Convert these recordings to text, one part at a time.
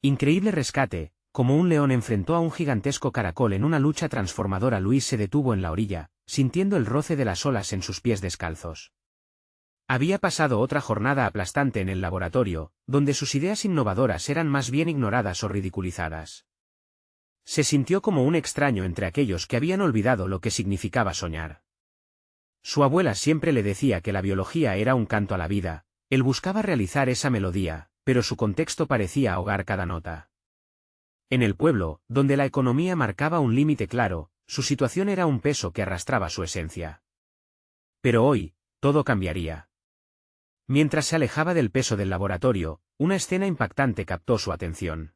Increíble rescate, como un león enfrentó a un gigantesco caracol en una lucha transformadora. Luis se detuvo en la orilla, sintiendo el roce de las olas en sus pies descalzos. Había pasado otra jornada aplastante en el laboratorio, donde sus ideas innovadoras eran más bien ignoradas o ridiculizadas. Se sintió como un extraño entre aquellos que habían olvidado lo que significaba soñar. Su abuela siempre le decía que la biología era un canto a la vida, él buscaba realizar esa melodía, pero su contexto parecía ahogar cada nota. En el pueblo, donde la economía marcaba un límite claro, su situación era un peso que arrastraba su esencia. Pero hoy, todo cambiaría. Mientras se alejaba del peso del laboratorio, una escena impactante captó su atención.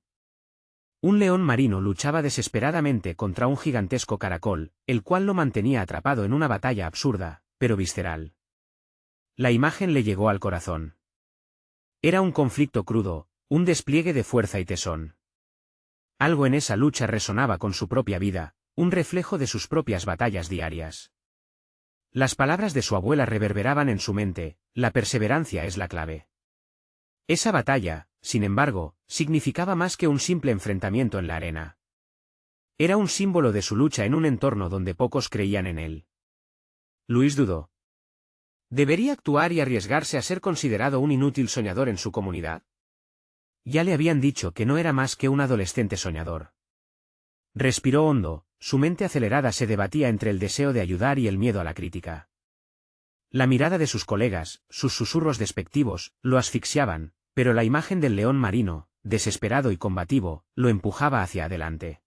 Un león marino luchaba desesperadamente contra un gigantesco caracol, el cual lo mantenía atrapado en una batalla absurda, pero visceral. La imagen le llegó al corazón. Era un conflicto crudo, un despliegue de fuerza y tesón. Algo en esa lucha resonaba con su propia vida, un reflejo de sus propias batallas diarias. Las palabras de su abuela reverberaban en su mente: la perseverancia es la clave. Esa batalla, sin embargo, significaba más que un simple enfrentamiento en la arena. Era un símbolo de su lucha en un entorno donde pocos creían en él. Luis dudó. ¿Debería actuar y arriesgarse a ser considerado un inútil soñador en su comunidad? Ya le habían dicho que no era más que un adolescente soñador. Respiró hondo, su mente acelerada se debatía entre el deseo de ayudar y el miedo a la crítica. La mirada de sus colegas, sus susurros despectivos, lo asfixiaban, pero la imagen del león marino, desesperado y combativo, lo empujaba hacia adelante.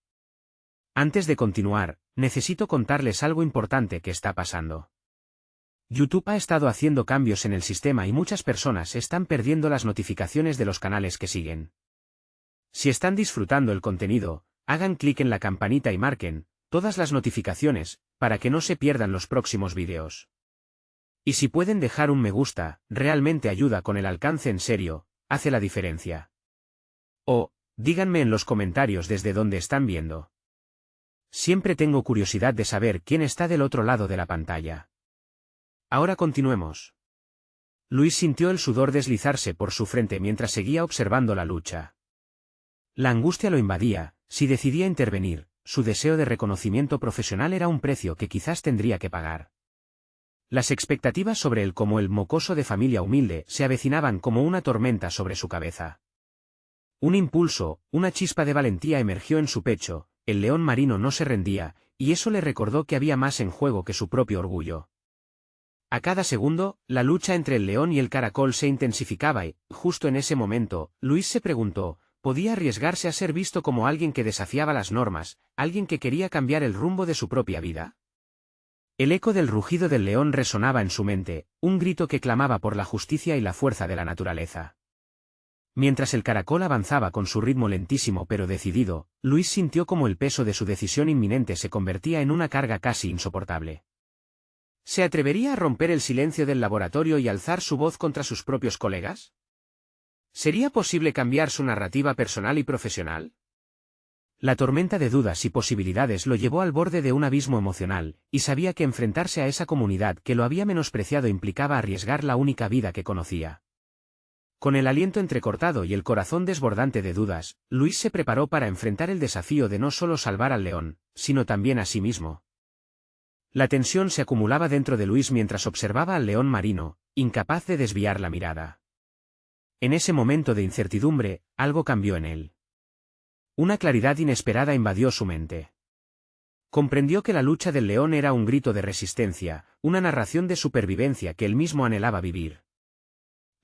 Antes de continuar, necesito contarles algo importante que está pasando. YouTube ha estado haciendo cambios en el sistema y muchas personas están perdiendo las notificaciones de los canales que siguen. Si están disfrutando el contenido, hagan clic en la campanita y marquen todas las notificaciones, para que no se pierdan los próximos vídeos. Y si pueden dejar un me gusta, realmente ayuda con el alcance, en serio, hace la diferencia. O, díganme en los comentarios desde dónde están viendo. Siempre tengo curiosidad de saber quién está del otro lado de la pantalla. Ahora continuemos. Luis sintió el sudor deslizarse por su frente mientras seguía observando la lucha. La angustia lo invadía. Si decidía intervenir, su deseo de reconocimiento profesional era un precio que quizás tendría que pagar. Las expectativas sobre él como el mocoso de familia humilde se avecinaban como una tormenta sobre su cabeza. Un impulso, una chispa de valentía emergió en su pecho. El león marino no se rendía, y eso le recordó que había más en juego que su propio orgullo. A cada segundo, la lucha entre el león y el caracol se intensificaba y, justo en ese momento, Luis se preguntó: ¿podía arriesgarse a ser visto como alguien que desafiaba las normas, alguien que quería cambiar el rumbo de su propia vida? El eco del rugido del león resonaba en su mente, un grito que clamaba por la justicia y la fuerza de la naturaleza. Mientras el caracol avanzaba con su ritmo lentísimo pero decidido, Luis sintió como el peso de su decisión inminente se convertía en una carga casi insoportable. ¿Se atrevería a romper el silencio del laboratorio y alzar su voz contra sus propios colegas? ¿Sería posible cambiar su narrativa personal y profesional? La tormenta de dudas y posibilidades lo llevó al borde de un abismo emocional, y sabía que enfrentarse a esa comunidad que lo había menospreciado implicaba arriesgar la única vida que conocía. Con el aliento entrecortado y el corazón desbordante de dudas, Luis se preparó para enfrentar el desafío de no solo salvar al león, sino también a sí mismo. La tensión se acumulaba dentro de Luis mientras observaba al león marino, incapaz de desviar la mirada. En ese momento de incertidumbre, algo cambió en él. Una claridad inesperada invadió su mente. Comprendió que la lucha del león era un grito de resistencia, una narración de supervivencia que él mismo anhelaba vivir.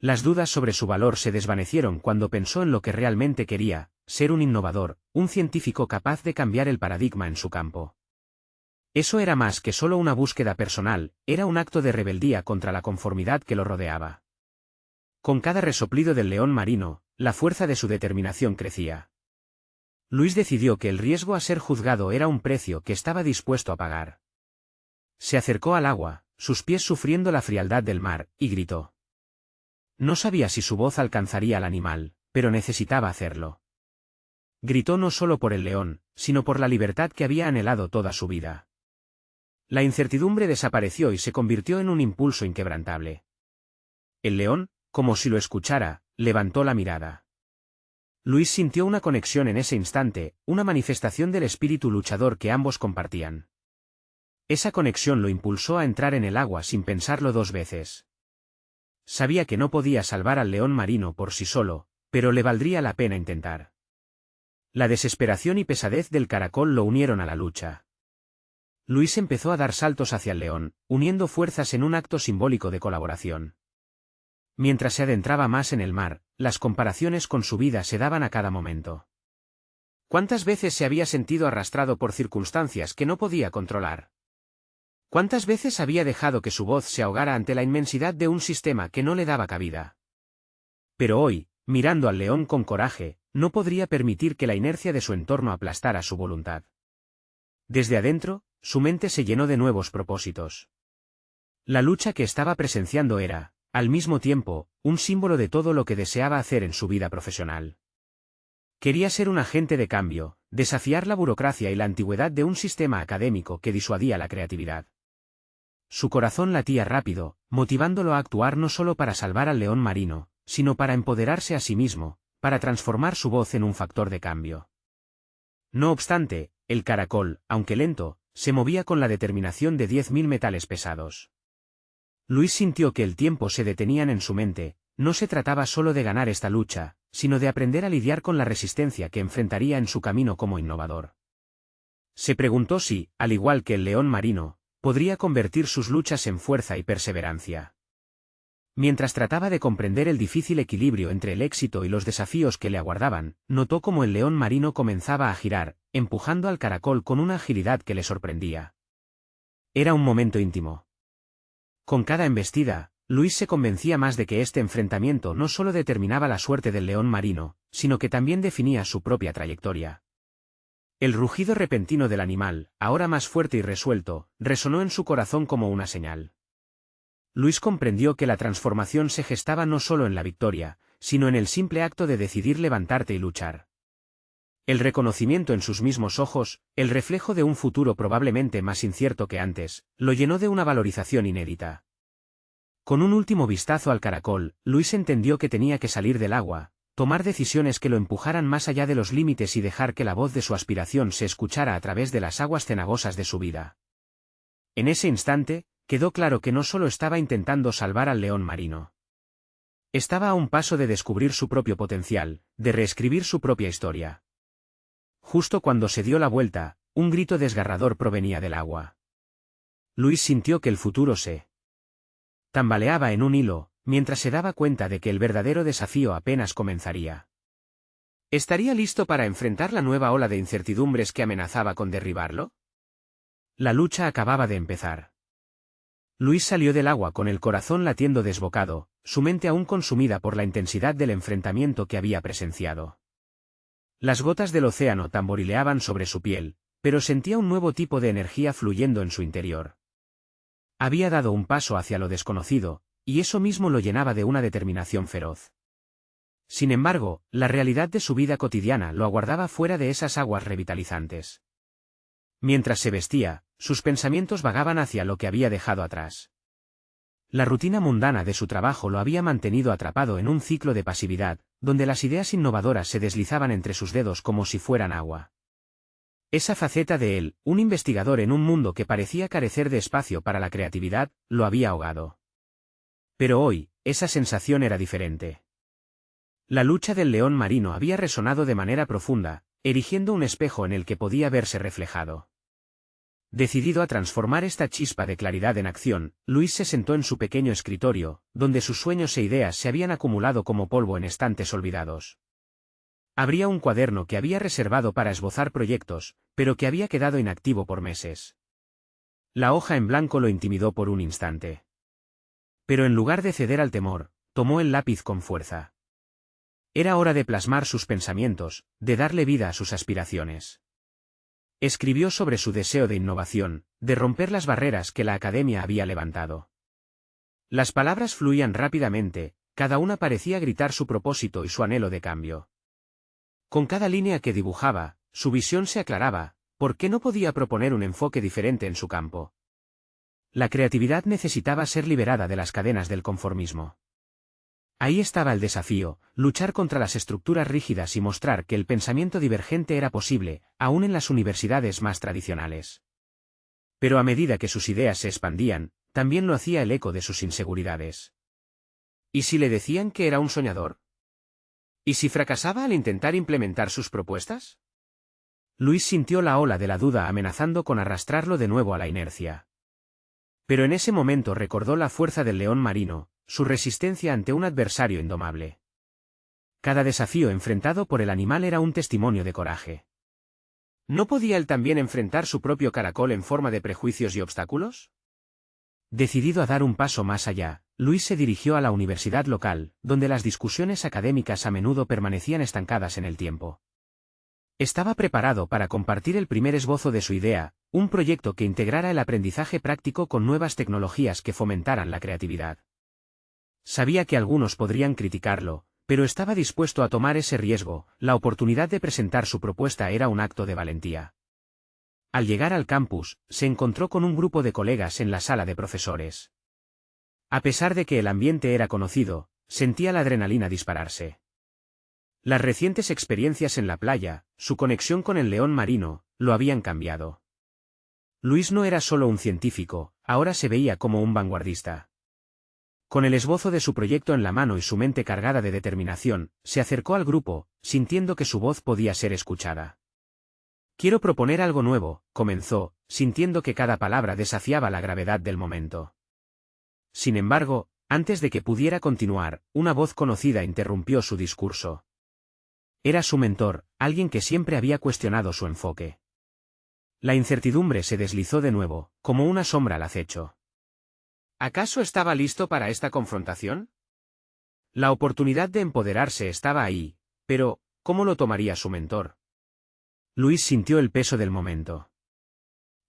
Las dudas sobre su valor se desvanecieron cuando pensó en lo que realmente quería: ser un innovador, un científico capaz de cambiar el paradigma en su campo. Eso era más que solo una búsqueda personal, era un acto de rebeldía contra la conformidad que lo rodeaba. Con cada resoplido del león marino, la fuerza de su determinación crecía. Luis decidió que el riesgo a ser juzgado era un precio que estaba dispuesto a pagar. Se acercó al agua, sus pies sufriendo la frialdad del mar, y gritó. No sabía si su voz alcanzaría al animal, pero necesitaba hacerlo. Gritó no solo por el león, sino por la libertad que había anhelado toda su vida. La incertidumbre desapareció y se convirtió en un impulso inquebrantable. El león, como si lo escuchara, levantó la mirada. Luis sintió una conexión en ese instante, una manifestación del espíritu luchador que ambos compartían. Esa conexión lo impulsó a entrar en el agua sin pensarlo dos veces. Sabía que no podía salvar al león marino por sí solo, pero le valdría la pena intentar. La desesperación y pesadez del caracol lo unieron a la lucha. Luis empezó a dar saltos hacia el león, uniendo fuerzas en un acto simbólico de colaboración. Mientras se adentraba más en el mar, las comparaciones con su vida se daban a cada momento. ¿Cuántas veces se había sentido arrastrado por circunstancias que no podía controlar? ¿Cuántas veces había dejado que su voz se ahogara ante la inmensidad de un sistema que no le daba cabida? Pero hoy, mirando al león con coraje, no podría permitir que la inercia de su entorno aplastara su voluntad. Desde adentro, su mente se llenó de nuevos propósitos. La lucha que estaba presenciando era, al mismo tiempo, un símbolo de todo lo que deseaba hacer en su vida profesional. Quería ser un agente de cambio, desafiar la burocracia y la antigüedad de un sistema académico que disuadía la creatividad. Su corazón latía rápido, motivándolo a actuar no solo para salvar al león marino, sino para empoderarse a sí mismo, para transformar su voz en un factor de cambio. No obstante, el caracol, aunque lento, se movía con la determinación de 10.000 metales pesados. Luis sintió que el tiempo se detenían en su mente, no se trataba solo de ganar esta lucha, sino de aprender a lidiar con la resistencia que enfrentaría en su camino como innovador. Se preguntó si, al igual que el león marino, podría convertir sus luchas en fuerza y perseverancia. Mientras trataba de comprender el difícil equilibrio entre el éxito y los desafíos que le aguardaban, notó cómo el león marino comenzaba a girar, empujando al caracol con una agilidad que le sorprendía. Era un momento íntimo. Con cada embestida, Luis se convencía más de que este enfrentamiento no solo determinaba la suerte del león marino, sino que también definía su propia trayectoria. El rugido repentino del animal, ahora más fuerte y resuelto, resonó en su corazón como una señal. Luis comprendió que la transformación se gestaba no solo en la victoria, sino en el simple acto de decidir levantarte y luchar. El reconocimiento en sus mismos ojos, el reflejo de un futuro probablemente más incierto que antes, lo llenó de una valorización inédita. Con un último vistazo al caracol, Luis entendió que tenía que salir del agua, tomar decisiones que lo empujaran más allá de los límites y dejar que la voz de su aspiración se escuchara a través de las aguas cenagosas de su vida. En ese instante, quedó claro que no solo estaba intentando salvar al león marino. Estaba a un paso de descubrir su propio potencial, de reescribir su propia historia. Justo cuando se dio la vuelta, un grito desgarrador provenía del agua. Luis sintió que el futuro se tambaleaba en un hilo, mientras se daba cuenta de que el verdadero desafío apenas comenzaría. ¿Estaría listo para enfrentar la nueva ola de incertidumbres que amenazaba con derribarlo? La lucha acababa de empezar. Luis salió del agua con el corazón latiendo desbocado, su mente aún consumida por la intensidad del enfrentamiento que había presenciado. Las gotas del océano tamborileaban sobre su piel, pero sentía un nuevo tipo de energía fluyendo en su interior. Había dado un paso hacia lo desconocido, y eso mismo lo llenaba de una determinación feroz. Sin embargo, la realidad de su vida cotidiana lo aguardaba fuera de esas aguas revitalizantes. Mientras se vestía, sus pensamientos vagaban hacia lo que había dejado atrás. La rutina mundana de su trabajo lo había mantenido atrapado en un ciclo de pasividad, donde las ideas innovadoras se deslizaban entre sus dedos como si fueran agua. Esa faceta de él, un investigador en un mundo que parecía carecer de espacio para la creatividad, lo había ahogado. Pero hoy, esa sensación era diferente. La lucha del león marino había resonado de manera profunda, erigiendo un espejo en el que podía verse reflejado. Decidido a transformar esta chispa de claridad en acción, Luis se sentó en su pequeño escritorio, donde sus sueños e ideas se habían acumulado como polvo en estantes olvidados. Abría un cuaderno que había reservado para esbozar proyectos, pero que había quedado inactivo por meses. La hoja en blanco lo intimidó por un instante. Pero en lugar de ceder al temor, tomó el lápiz con fuerza. Era hora de plasmar sus pensamientos, de darle vida a sus aspiraciones. Escribió sobre su deseo de innovación, de romper las barreras que la academia había levantado. Las palabras fluían rápidamente, cada una parecía gritar su propósito y su anhelo de cambio. Con cada línea que dibujaba, su visión se aclaraba, ¿por qué no podía proponer un enfoque diferente en su campo? La creatividad necesitaba ser liberada de las cadenas del conformismo. Ahí estaba el desafío, luchar contra las estructuras rígidas y mostrar que el pensamiento divergente era posible, aún en las universidades más tradicionales. Pero a medida que sus ideas se expandían, también lo hacía el eco de sus inseguridades. ¿Y si le decían que era un soñador? ¿Y si fracasaba al intentar implementar sus propuestas? Luis sintió la ola de la duda amenazando con arrastrarlo de nuevo a la inercia. Pero en ese momento recordó la fuerza del león marino, su resistencia ante un adversario indomable. Cada desafío enfrentado por el animal era un testimonio de coraje. ¿No podía él también enfrentar su propio caracol en forma de prejuicios y obstáculos? Decidido a dar un paso más allá, Luis se dirigió a la universidad local, donde las discusiones académicas a menudo permanecían estancadas en el tiempo. Estaba preparado para compartir el primer esbozo de su idea, un proyecto que integrara el aprendizaje práctico con nuevas tecnologías que fomentaran la creatividad. Sabía que algunos podrían criticarlo, pero estaba dispuesto a tomar ese riesgo. La oportunidad de presentar su propuesta era un acto de valentía. Al llegar al campus, se encontró con un grupo de colegas en la sala de profesores. A pesar de que el ambiente era conocido, sentía la adrenalina dispararse. Las recientes experiencias en la playa, su conexión con el león marino, lo habían cambiado. Luis no era solo un científico, ahora se veía como un vanguardista. Con el esbozo de su proyecto en la mano y su mente cargada de determinación, se acercó al grupo, sintiendo que su voz podía ser escuchada. «Quiero proponer algo nuevo», comenzó, sintiendo que cada palabra desafiaba la gravedad del momento. Sin embargo, antes de que pudiera continuar, una voz conocida interrumpió su discurso. Era su mentor, alguien que siempre había cuestionado su enfoque. La incertidumbre se deslizó de nuevo, como una sombra al acecho. ¿Acaso estaba listo para esta confrontación? La oportunidad de empoderarse estaba ahí, pero, ¿cómo lo tomaría su mentor? Luis sintió el peso del momento.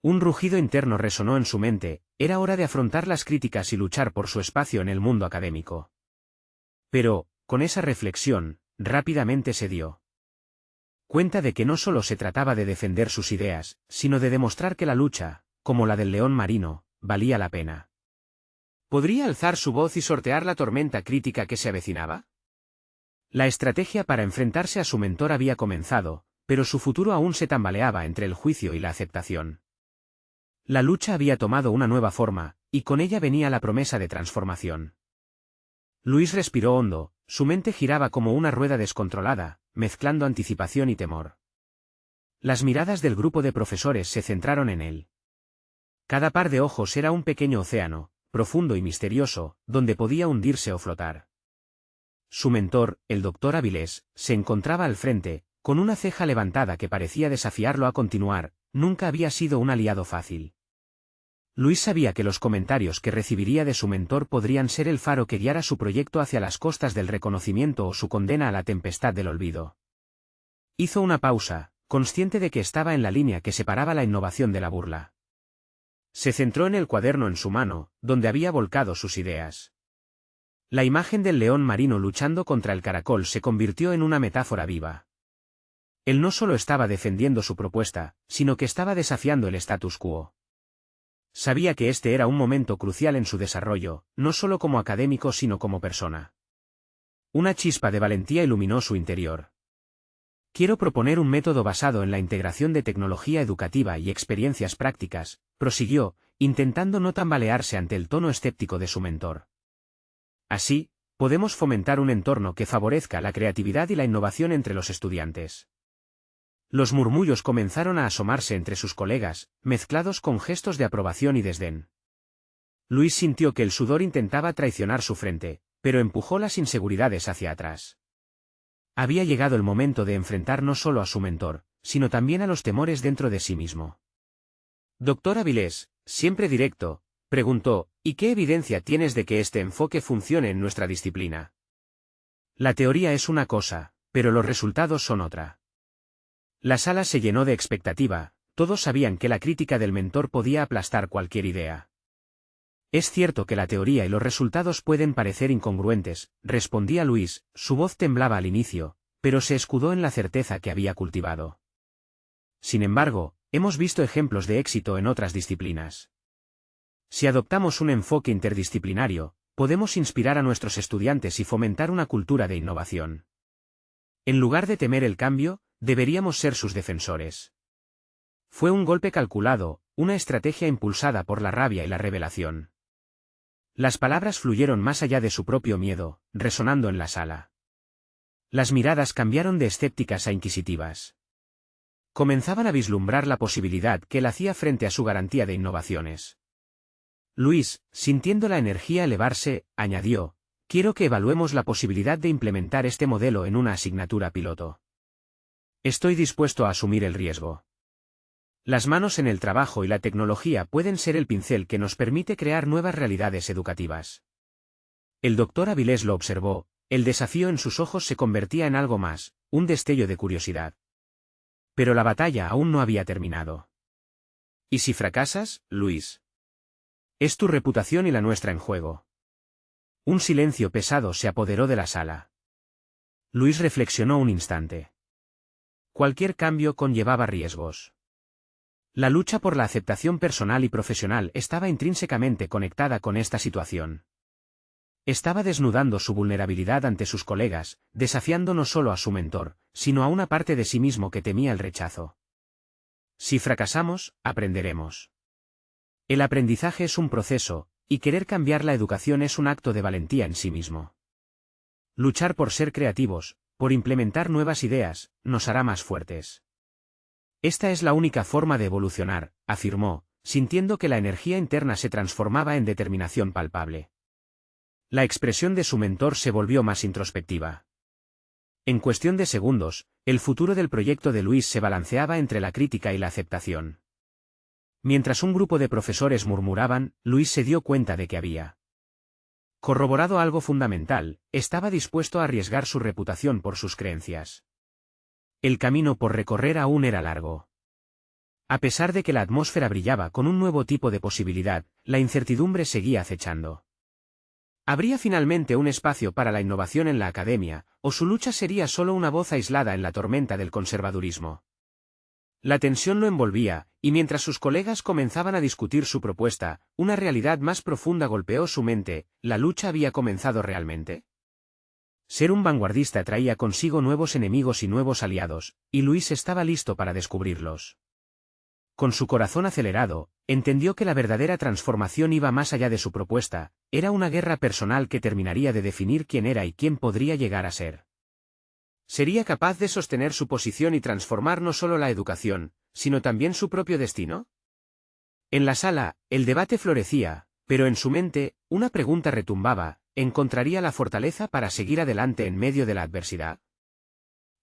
Un rugido interno resonó en su mente, era hora de afrontar las críticas y luchar por su espacio en el mundo académico. Pero, con esa reflexión, rápidamente se dio cuenta de que no solo se trataba de defender sus ideas, sino de demostrar que la lucha, como la del león marino, valía la pena. ¿Podría alzar su voz y sortear la tormenta crítica que se avecinaba? La estrategia para enfrentarse a su mentor había comenzado, pero su futuro aún se tambaleaba entre el juicio y la aceptación. La lucha había tomado una nueva forma, y con ella venía la promesa de transformación. Luis respiró hondo, su mente giraba como una rueda descontrolada, mezclando anticipación y temor. Las miradas del grupo de profesores se centraron en él. Cada par de ojos era un pequeño océano, profundo y misterioso, donde podía hundirse o flotar. Su mentor, el doctor Avilés, se encontraba al frente, con una ceja levantada que parecía desafiarlo a continuar. Nunca había sido un aliado fácil. Luis sabía que los comentarios que recibiría de su mentor podrían ser el faro que guiara su proyecto hacia las costas del reconocimiento o su condena a la tempestad del olvido. Hizo una pausa, consciente de que estaba en la línea que separaba la innovación de la burla. Se centró en el cuaderno en su mano, donde había volcado sus ideas. La imagen del león marino luchando contra el caracol se convirtió en una metáfora viva. Él no solo estaba defendiendo su propuesta, sino que estaba desafiando el status quo. Sabía que este era un momento crucial en su desarrollo, no solo como académico sino como persona. Una chispa de valentía iluminó su interior. Quiero proponer un método basado en la integración de tecnología educativa y experiencias prácticas, prosiguió, intentando no tambalearse ante el tono escéptico de su mentor. Así, podemos fomentar un entorno que favorezca la creatividad y la innovación entre los estudiantes. Los murmullos comenzaron a asomarse entre sus colegas, mezclados con gestos de aprobación y desdén. Luis sintió que el sudor intentaba traicionar su frente, pero empujó las inseguridades hacia atrás. Había llegado el momento de enfrentar no solo a su mentor, sino también a los temores dentro de sí mismo. Doctor Avilés, siempre directo, preguntó, ¿y qué evidencia tienes de que este enfoque funcione en nuestra disciplina? La teoría es una cosa, pero los resultados son otra. La sala se llenó de expectativa, todos sabían que la crítica del mentor podía aplastar cualquier idea. Es cierto que la teoría y los resultados pueden parecer incongruentes, respondía Luis, su voz temblaba al inicio, pero se escudó en la certeza que había cultivado. Sin embargo, hemos visto ejemplos de éxito en otras disciplinas. Si adoptamos un enfoque interdisciplinario, podemos inspirar a nuestros estudiantes y fomentar una cultura de innovación. En lugar de temer el cambio, deberíamos ser sus defensores. Fue un golpe calculado, una estrategia impulsada por la rabia y la revelación. Las palabras fluyeron más allá de su propio miedo, resonando en la sala. Las miradas cambiaron de escépticas a inquisitivas. Comenzaban a vislumbrar la posibilidad que él hacía frente a su garantía de innovaciones. Luis, sintiendo la energía elevarse, añadió: quiero que evaluemos la posibilidad de implementar este modelo en una asignatura piloto. Estoy dispuesto a asumir el riesgo. Las manos en el trabajo y la tecnología pueden ser el pincel que nos permite crear nuevas realidades educativas. El doctor Avilés lo observó, el desafío en sus ojos se convertía en algo más, un destello de curiosidad. Pero la batalla aún no había terminado. ¿Y si fracasas, Luis? Es tu reputación y la nuestra en juego. Un silencio pesado se apoderó de la sala. Luis reflexionó un instante. Cualquier cambio conllevaba riesgos. La lucha por la aceptación personal y profesional estaba intrínsecamente conectada con esta situación. Estaba desnudando su vulnerabilidad ante sus colegas, desafiando no solo a su mentor, sino a una parte de sí mismo que temía el rechazo. Si fracasamos, aprenderemos. El aprendizaje es un proceso, y querer cambiar la educación es un acto de valentía en sí mismo. Luchar por ser creativos, por implementar nuevas ideas, nos hará más fuertes. Esta es la única forma de evolucionar, afirmó, sintiendo que la energía interna se transformaba en determinación palpable. La expresión de su mentor se volvió más introspectiva. En cuestión de segundos, el futuro del proyecto de Luis se balanceaba entre la crítica y la aceptación. Mientras un grupo de profesores murmuraban, Luis se dio cuenta de que había corroborado algo fundamental: estaba dispuesto a arriesgar su reputación por sus creencias. El camino por recorrer aún era largo. A pesar de que la atmósfera brillaba con un nuevo tipo de posibilidad, la incertidumbre seguía acechando. ¿Habría finalmente un espacio para la innovación en la academia, o su lucha sería solo una voz aislada en la tormenta del conservadurismo? La tensión lo envolvía, y mientras sus colegas comenzaban a discutir su propuesta, una realidad más profunda golpeó su mente: ¿la lucha había comenzado realmente? Ser un vanguardista traía consigo nuevos enemigos y nuevos aliados, y Luis estaba listo para descubrirlos. Con su corazón acelerado, entendió que la verdadera transformación iba más allá de su propuesta: era una guerra personal que terminaría de definir quién era y quién podría llegar a ser. ¿Sería capaz de sostener su posición y transformar no solo la educación, sino también su propio destino? En la sala, el debate florecía, pero en su mente, una pregunta retumbaba: ¿encontraría la fortaleza para seguir adelante en medio de la adversidad?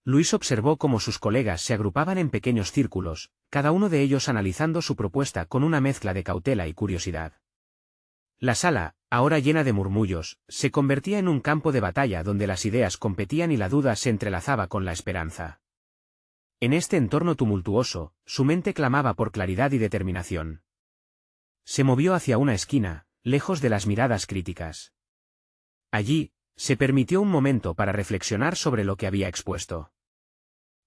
Luis observó cómo sus colegas se agrupaban en pequeños círculos, cada uno de ellos analizando su propuesta con una mezcla de cautela y curiosidad. La sala, ahora llena de murmullos, se convertía en un campo de batalla donde las ideas competían y la duda se entrelazaba con la esperanza. En este entorno tumultuoso, su mente clamaba por claridad y determinación. Se movió hacia una esquina, lejos de las miradas críticas. Allí, se permitió un momento para reflexionar sobre lo que había expuesto.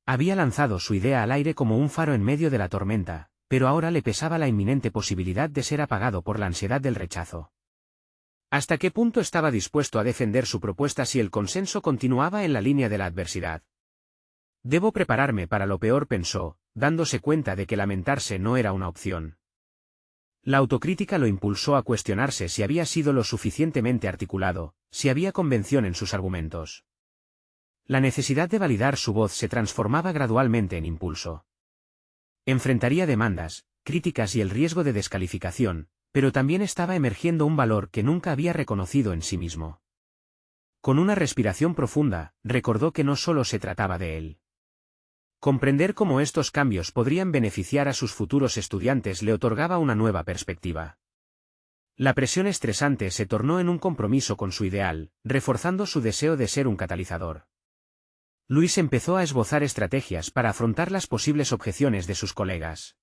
Había lanzado su idea al aire como un faro en medio de la tormenta, pero ahora le pesaba la inminente posibilidad de ser apagado por la ansiedad del rechazo. ¿Hasta qué punto estaba dispuesto a defender su propuesta si el consenso continuaba en la línea de la adversidad? Debo prepararme para lo peor, pensó, dándose cuenta de que lamentarse no era una opción. La autocrítica lo impulsó a cuestionarse si había sido lo suficientemente articulado, si había convención en sus argumentos. La necesidad de validar su voz se transformaba gradualmente en impulso. Enfrentaría demandas, críticas y el riesgo de descalificación, pero también estaba emergiendo un valor que nunca había reconocido en sí mismo. Con una respiración profunda, recordó que no solo se trataba de él. Comprender cómo estos cambios podrían beneficiar a sus futuros estudiantes le otorgaba una nueva perspectiva. La presión estresante se tornó en un compromiso con su ideal, reforzando su deseo de ser un catalizador. Luis empezó a esbozar estrategias para afrontar las posibles objeciones de sus colegas.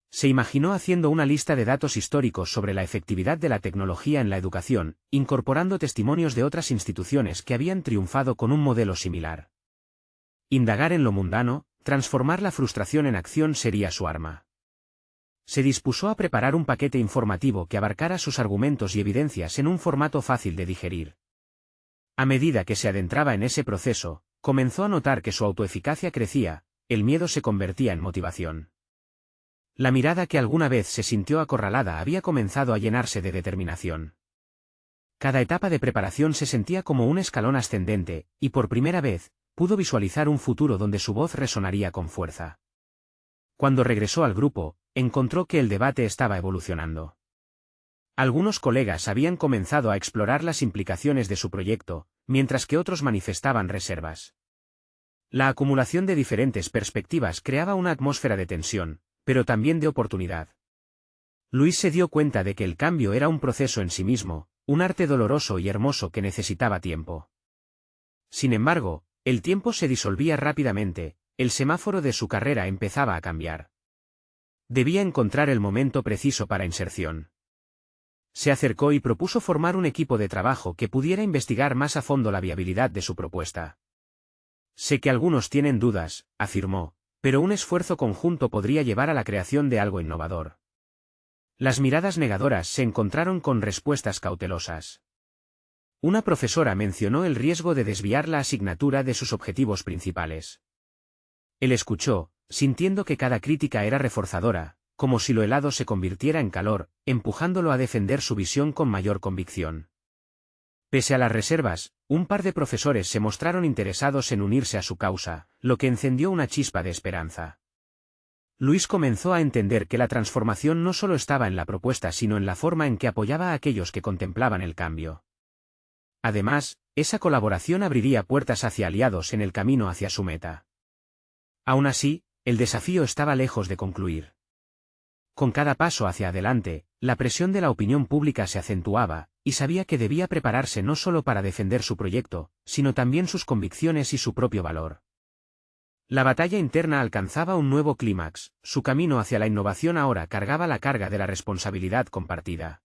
Se imaginó haciendo una lista de datos históricos sobre la efectividad de la tecnología en la educación, incorporando testimonios de otras instituciones que habían triunfado con un modelo similar. Indagar en lo mundano, transformar la frustración en acción sería su arma. se dispuso a preparar un paquete informativo que abarcara sus argumentos y evidencias en un formato fácil de digerir. A medida que se adentraba en ese proceso, comenzó a notar que su autoeficacia crecía, el miedo se convertía en motivación. La mirada que alguna vez se sintió acorralada había comenzado a llenarse de determinación. Cada etapa de preparación se sentía como un escalón ascendente, y por primera vez, pudo visualizar un futuro donde su voz resonaría con fuerza. Cuando regresó al grupo, encontró que el debate estaba evolucionando. Algunos colegas habían comenzado a explorar las implicaciones de su proyecto, mientras que otros manifestaban reservas. La acumulación de diferentes perspectivas creaba una atmósfera de tensión, pero también de oportunidad. Luis se dio cuenta de que el cambio era un proceso en sí mismo, un arte doloroso y hermoso que necesitaba tiempo. Sin embargo, el tiempo se disolvía rápidamente, el semáforo de su carrera empezaba a cambiar. Debía encontrar el momento preciso para inserción. Se acercó y propuso formar un equipo de trabajo que pudiera investigar más a fondo la viabilidad de su propuesta. Sé que algunos tienen dudas, afirmó, pero un esfuerzo conjunto podría llevar a la creación de algo innovador. Las miradas negadoras se encontraron con respuestas cautelosas. Una profesora mencionó el riesgo de desviar la asignatura de sus objetivos principales. Él escuchó, sintiendo que cada crítica era reforzadora, como si lo helado se convirtiera en calor, empujándolo a defender su visión con mayor convicción. Pese a las reservas, un par de profesores se mostraron interesados en unirse a su causa, lo que encendió una chispa de esperanza. Luis comenzó a entender que la transformación no solo estaba en la propuesta sino en la forma en que apoyaba a aquellos que contemplaban el cambio. Además, esa colaboración abriría puertas hacia aliados en el camino hacia su meta. Aún así, el desafío estaba lejos de concluir. Con cada paso hacia adelante, la presión de la opinión pública se acentuaba, y sabía que debía prepararse no solo para defender su proyecto, sino también sus convicciones y su propio valor. La batalla interna alcanzaba un nuevo clímax, su camino hacia la innovación ahora cargaba la carga de la responsabilidad compartida.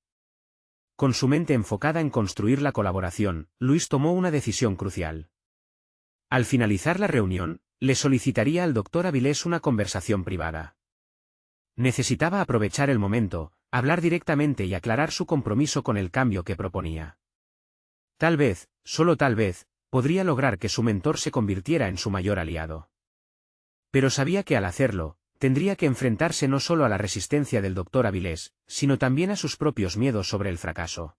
Con su mente enfocada en construir la colaboración, Luis tomó una decisión crucial. Al finalizar la reunión, le solicitaría al Dr. Avilés una conversación privada. Necesitaba aprovechar el momento, hablar directamente y aclarar su compromiso con el cambio que proponía. Tal vez, solo tal vez, podría lograr que su mentor se convirtiera en su mayor aliado. Pero sabía que al hacerlo, tendría que enfrentarse no solo a la resistencia del Dr. Avilés, sino también a sus propios miedos sobre el fracaso.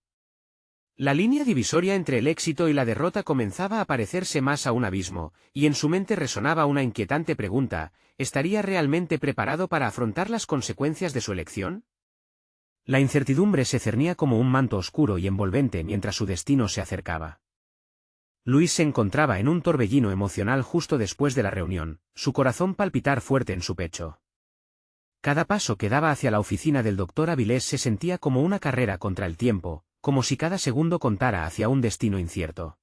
La línea divisoria entre el éxito y la derrota comenzaba a parecerse más a un abismo, y en su mente resonaba una inquietante pregunta: ¿estaría realmente preparado para afrontar las consecuencias de su elección? La incertidumbre se cernía como un manto oscuro y envolvente mientras su destino se acercaba. Luis se encontraba en un torbellino emocional justo después de la reunión, su corazón palpitar fuerte en su pecho. Cada paso que daba hacia la oficina del Dr. Avilés se sentía como una carrera contra el tiempo, como si cada segundo contara hacia un destino incierto.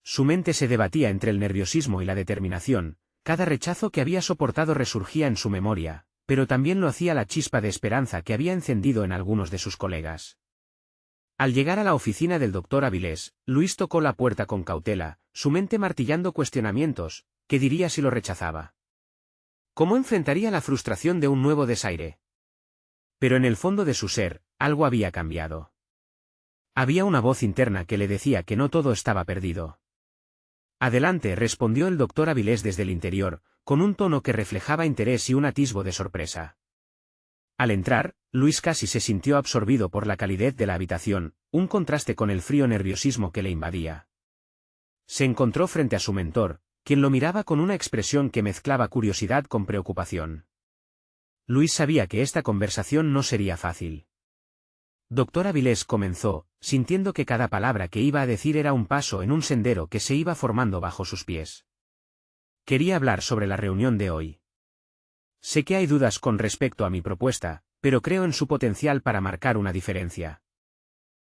Su mente se debatía entre el nerviosismo y la determinación, cada rechazo que había soportado resurgía en su memoria, pero también lo hacía la chispa de esperanza que había encendido en algunos de sus colegas. Al llegar a la oficina del Dr. Avilés, Luis tocó la puerta con cautela, su mente martillando cuestionamientos: ¿qué diría si lo rechazaba? ¿Cómo enfrentaría la frustración de un nuevo desaire? Pero en el fondo de su ser, algo había cambiado. Había una voz interna que le decía que no todo estaba perdido. Adelante, respondió el Dr. Avilés desde el interior, con un tono que reflejaba interés y un atisbo de sorpresa. Al entrar, Luis casi se sintió absorbido por la calidez de la habitación, un contraste con el frío nerviosismo que le invadía. Se encontró frente a su mentor, quien lo miraba con una expresión que mezclaba curiosidad con preocupación. Luis sabía que esta conversación no sería fácil. Dr. Avilés comenzó, sintiendo que cada palabra que iba a decir era un paso en un sendero que se iba formando bajo sus pies. Quería hablar sobre la reunión de hoy. Sé que hay dudas con respecto a mi propuesta, pero creo en su potencial para marcar una diferencia.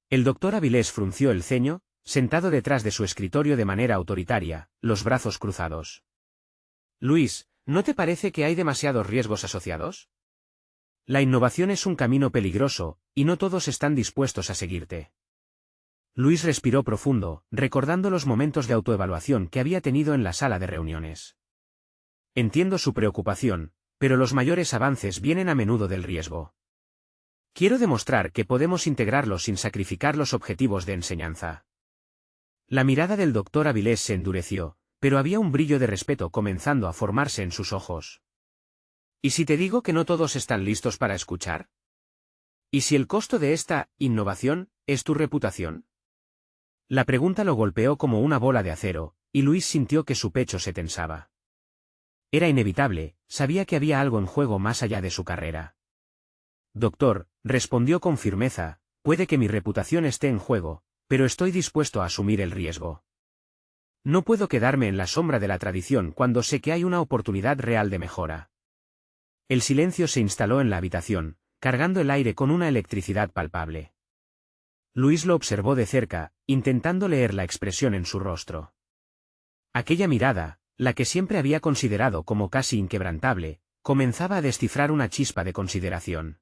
El Dr. Avilés frunció el ceño, sentado detrás de su escritorio de manera autoritaria, los brazos cruzados. Luis, ¿no te parece que hay demasiados riesgos asociados? La innovación es un camino peligroso, y no todos están dispuestos a seguirte. Luis respiró profundo, recordando los momentos de autoevaluación que había tenido en la sala de reuniones. Entiendo su preocupación, pero los mayores avances vienen a menudo del riesgo. Quiero demostrar que podemos integrarlos sin sacrificar los objetivos de enseñanza. La mirada del doctor Avilés se endureció, pero había un brillo de respeto comenzando a formarse en sus ojos. ¿Y si te digo que no todos están listos para escuchar? ¿Y si el costo de esta innovación es tu reputación? La pregunta lo golpeó como una bola de acero, y Luis sintió que su pecho se tensaba. Era inevitable, sabía que había algo en juego más allá de su carrera. Doctor, respondió con firmeza, puede que mi reputación esté en juego, pero estoy dispuesto a asumir el riesgo. No puedo quedarme en la sombra de la tradición cuando sé que hay una oportunidad real de mejora. El silencio se instaló en la habitación, cargando el aire con una electricidad palpable. Luis lo observó de cerca, intentando leer la expresión en su rostro. Aquella mirada, la que siempre había considerado como casi inquebrantable, comenzaba a descifrar una chispa de consideración.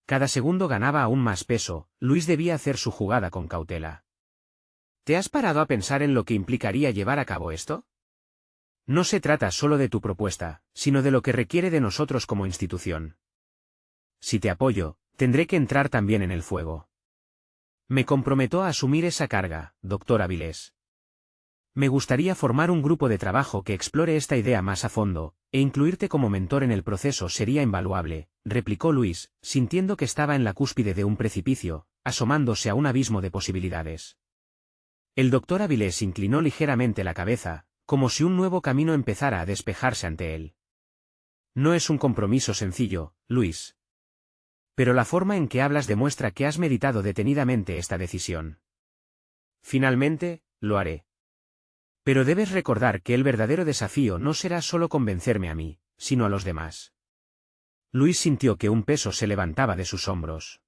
Cada segundo ganaba aún más peso, Luis debía hacer su jugada con cautela. ¿Te has parado a pensar en lo que implicaría llevar a cabo esto? No se trata solo de tu propuesta, sino de lo que requiere de nosotros como institución. Si te apoyo, tendré que entrar también en el fuego. Me comprometo a asumir esa carga, doctor Avilés. Me gustaría formar un grupo de trabajo que explore esta idea más a fondo, e incluirte como mentor en el proceso sería invaluable, replicó Luis, sintiendo que estaba en la cúspide de un precipicio, asomándose a un abismo de posibilidades. El doctor Avilés inclinó ligeramente la cabeza, como si un nuevo camino empezara a despejarse ante él. No es un compromiso sencillo, Luis. Pero la forma en que hablas demuestra que has meditado detenidamente esta decisión. Finalmente, lo haré. Pero debes recordar que el verdadero desafío no será solo convencerme a mí, sino a los demás. Luis sintió que un peso se levantaba de sus hombros.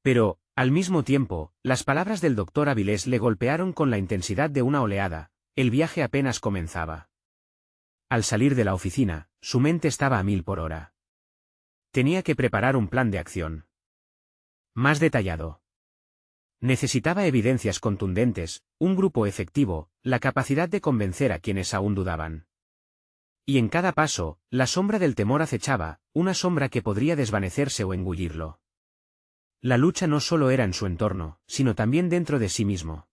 Pero, al mismo tiempo, las palabras del doctor Avilés le golpearon con la intensidad de una oleada, el viaje apenas comenzaba. Al salir de la oficina, su mente estaba a 1000 por hora. Tenía que preparar un plan de acción más detallado. Necesitaba evidencias contundentes, un grupo efectivo, la capacidad de convencer a quienes aún dudaban. Y en cada paso, la sombra del temor acechaba, una sombra que podría desvanecerse o engullirlo. La lucha no solo era en su entorno, sino también dentro de sí mismo.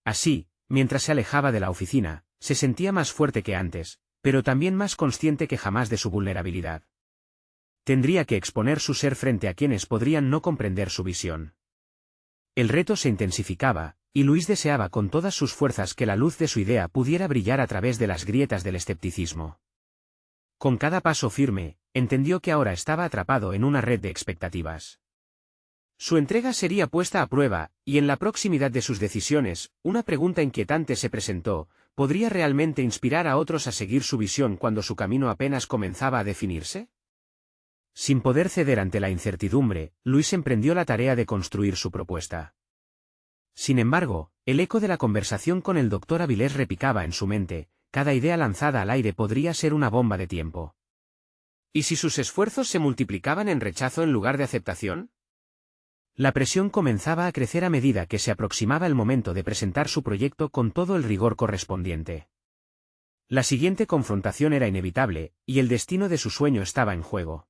Así, mientras se alejaba de la oficina, se sentía más fuerte que antes, pero también más consciente que jamás de su vulnerabilidad. Tendría que exponer su ser frente a quienes podrían no comprender su visión. El reto se intensificaba, y Luis deseaba con todas sus fuerzas que la luz de su idea pudiera brillar a través de las grietas del escepticismo. Con cada paso firme, entendió que ahora estaba atrapado en una red de expectativas. Su entrega sería puesta a prueba, y en la proximidad de sus decisiones, una pregunta inquietante se presentó: ¿podría realmente inspirar a otros a seguir su visión cuando su camino apenas comenzaba a definirse? Sin poder ceder ante la incertidumbre, Luis emprendió la tarea de construir su propuesta. Sin embargo, el eco de la conversación con el doctor Avilés repicaba en su mente, cada idea lanzada al aire podría ser una bomba de tiempo. ¿Y si sus esfuerzos se multiplicaban en rechazo en lugar de aceptación? La presión comenzaba a crecer a medida que se aproximaba el momento de presentar su proyecto con todo el rigor correspondiente. La siguiente confrontación era inevitable, y el destino de su sueño estaba en juego.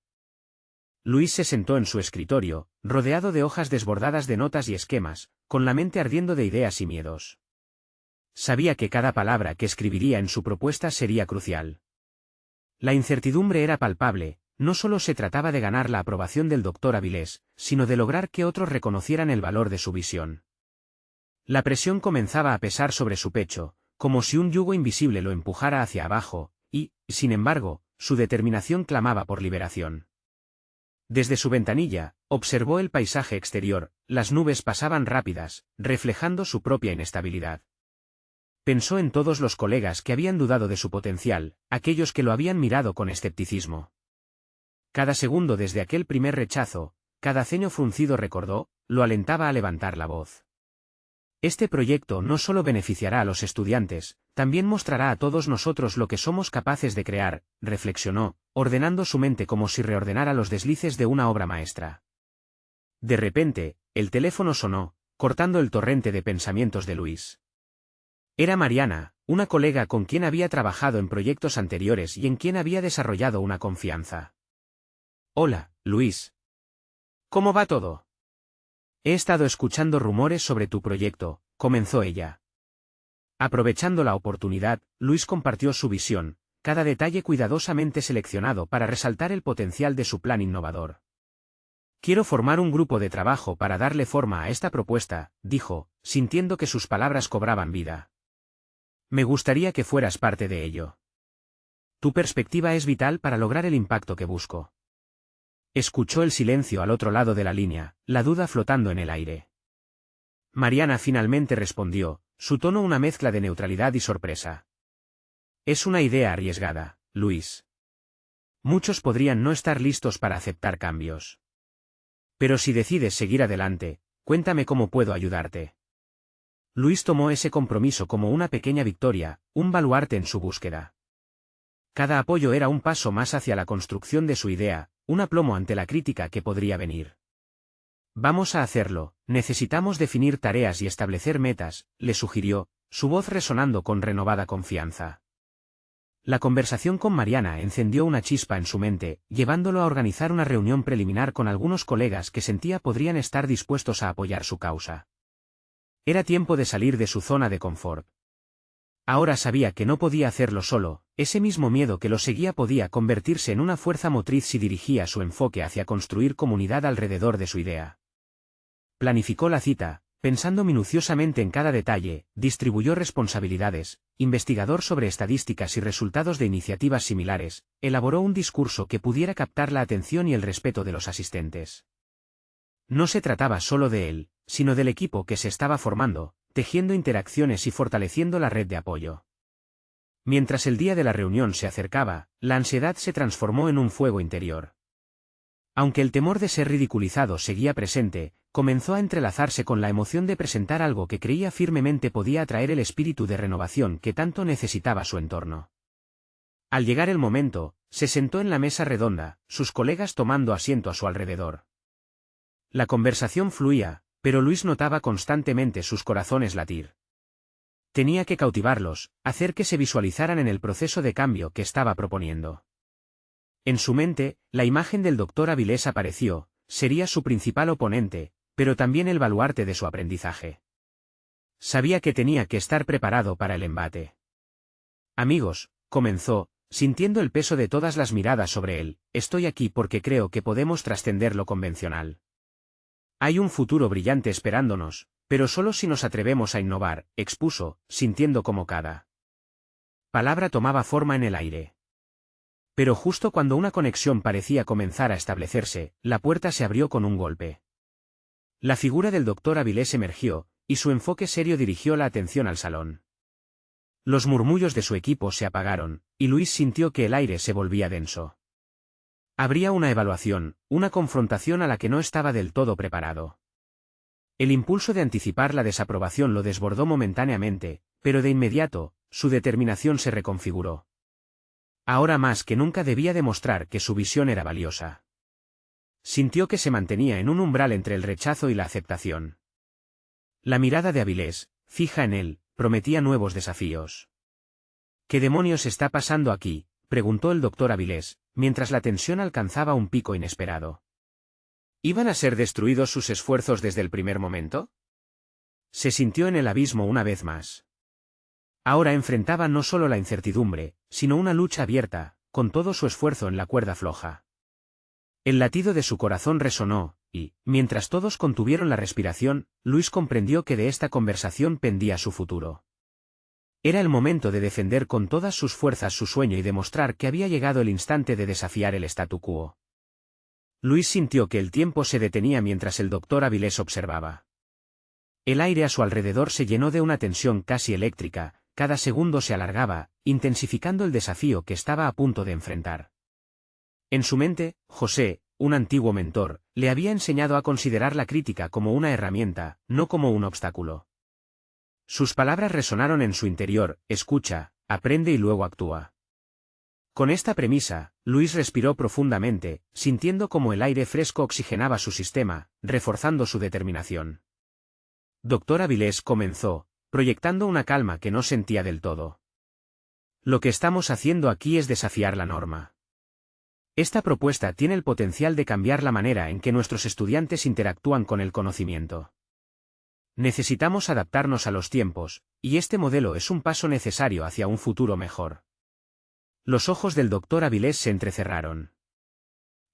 Luis se sentó en su escritorio, rodeado de hojas desbordadas de notas y esquemas, con la mente ardiendo de ideas y miedos. Sabía que cada palabra que escribiría en su propuesta sería crucial. La incertidumbre era palpable, no solo se trataba de ganar la aprobación del doctor Avilés, sino de lograr que otros reconocieran el valor de su visión. La presión comenzaba a pesar sobre su pecho, como si un yugo invisible lo empujara hacia abajo, y, sin embargo, su determinación clamaba por liberación. Desde su ventanilla, observó el paisaje exterior, las nubes pasaban rápidas, reflejando su propia inestabilidad. Pensó en todos los colegas que habían dudado de su potencial, aquellos que lo habían mirado con escepticismo. Cada segundo desde aquel primer rechazo, cada ceño fruncido recordó, lo alentaba a levantar la voz. Este proyecto no solo beneficiará a los estudiantes, también mostrará a todos nosotros lo que somos capaces de crear, reflexionó, ordenando su mente como si reordenara los deslices de una obra maestra. De repente, el teléfono sonó, cortando el torrente de pensamientos de Luis. Era Mariana, una colega con quien había trabajado en proyectos anteriores y en quien había desarrollado una confianza. Hola, Luis. ¿Cómo va todo? He estado escuchando rumores sobre tu proyecto, comenzó ella. Aprovechando la oportunidad, Luis compartió su visión, cada detalle cuidadosamente seleccionado para resaltar el potencial de su plan innovador. Quiero formar un grupo de trabajo para darle forma a esta propuesta, dijo, sintiendo que sus palabras cobraban vida. Me gustaría que fueras parte de ello. Tu perspectiva es vital para lograr el impacto que busco. Escuchó el silencio al otro lado de la línea, la duda flotando en el aire. Mariana finalmente respondió, su tono una mezcla de neutralidad y sorpresa. Es una idea arriesgada, Luis. Muchos podrían no estar listos para aceptar cambios. Pero si decides seguir adelante, cuéntame cómo puedo ayudarte. Luis tomó ese compromiso como una pequeña victoria, un baluarte en su búsqueda. Cada apoyo era un paso más hacia la construcción de su idea, un aplomo ante la crítica que podría venir. Vamos a hacerlo, necesitamos definir tareas y establecer metas, le sugirió, su voz resonando con renovada confianza. La conversación con Mariana encendió una chispa en su mente, llevándolo a organizar una reunión preliminar con algunos colegas que sentía podrían estar dispuestos a apoyar su causa. Era tiempo de salir de su zona de confort. Ahora sabía que no podía hacerlo solo, ese mismo miedo que lo seguía podía convertirse en una fuerza motriz si dirigía su enfoque hacia construir comunidad alrededor de su idea. Planificó la cita, pensando minuciosamente en cada detalle, distribuyó responsabilidades, investigador sobre estadísticas y resultados de iniciativas similares, elaboró un discurso que pudiera captar la atención y el respeto de los asistentes. No se trataba solo de él, sino del equipo que se estaba formando, tejiendo interacciones y fortaleciendo la red de apoyo. Mientras el día de la reunión se acercaba, la ansiedad se transformó en un fuego interior. Aunque el temor de ser ridiculizado seguía presente, comenzó a entrelazarse con la emoción de presentar algo que creía firmemente podía atraer el espíritu de renovación que tanto necesitaba su entorno. Al llegar el momento, se sentó en la mesa redonda, sus colegas tomando asiento a su alrededor. La conversación fluía, pero Luis notaba constantemente sus corazones latir. Tenía que cautivarlos, hacer que se visualizaran en el proceso de cambio que estaba proponiendo. En su mente, la imagen del Dr. Avilés apareció, sería su principal oponente, pero también el baluarte de su aprendizaje. Sabía que tenía que estar preparado para el embate. Amigos, comenzó, sintiendo el peso de todas las miradas sobre él, estoy aquí porque creo que podemos trascender lo convencional. Hay un futuro brillante esperándonos, pero solo si nos atrevemos a innovar, expuso, sintiendo como cada palabra tomaba forma en el aire. Pero justo cuando una conexión parecía comenzar a establecerse, la puerta se abrió con un golpe. La figura del Dr. Avilés emergió, y su enfoque serio dirigió la atención al salón. Los murmullos de su equipo se apagaron, y Luis sintió que el aire se volvía denso. Habría una evaluación, una confrontación a la que no estaba del todo preparado. El impulso de anticipar la desaprobación lo desbordó momentáneamente, pero de inmediato, su determinación se reconfiguró. Ahora más que nunca debía demostrar que su visión era valiosa. Sintió que se mantenía en un umbral entre el rechazo y la aceptación. La mirada de Avilés, fija en él, prometía nuevos desafíos. ¿Qué demonios está pasando aquí?, preguntó el Dr. Avilés, mientras la tensión alcanzaba un pico inesperado. ¿Iban a ser destruidos sus esfuerzos desde el primer momento? Se sintió en el abismo una vez más. Ahora enfrentaba no solo la incertidumbre, sino una lucha abierta, con todo su esfuerzo en la cuerda floja. El latido de su corazón resonó, y, mientras todos contuvieron la respiración, Luis comprendió que de esta conversación pendía su futuro. Era el momento de defender con todas sus fuerzas su sueño y demostrar que había llegado el instante de desafiar el statu quo. Luis sintió que el tiempo se detenía mientras el Dr. Avilés observaba. El aire a su alrededor se llenó de una tensión casi eléctrica, cada segundo se alargaba, intensificando el desafío que estaba a punto de enfrentar. En su mente, José, un antiguo mentor, le había enseñado a considerar la crítica como una herramienta, no como un obstáculo. Sus palabras resonaron en su interior: escucha, aprende y luego actúa. Con esta premisa, Luis respiró profundamente, sintiendo cómo el aire fresco oxigenaba su sistema, reforzando su determinación. Dr. Avilés comenzó, proyectando una calma que no sentía del todo. Lo que estamos haciendo aquí es desafiar la norma. Esta propuesta tiene el potencial de cambiar la manera en que nuestros estudiantes interactúan con el conocimiento. Necesitamos adaptarnos a los tiempos, y este modelo es un paso necesario hacia un futuro mejor. Los ojos del doctor Avilés se entrecerraron.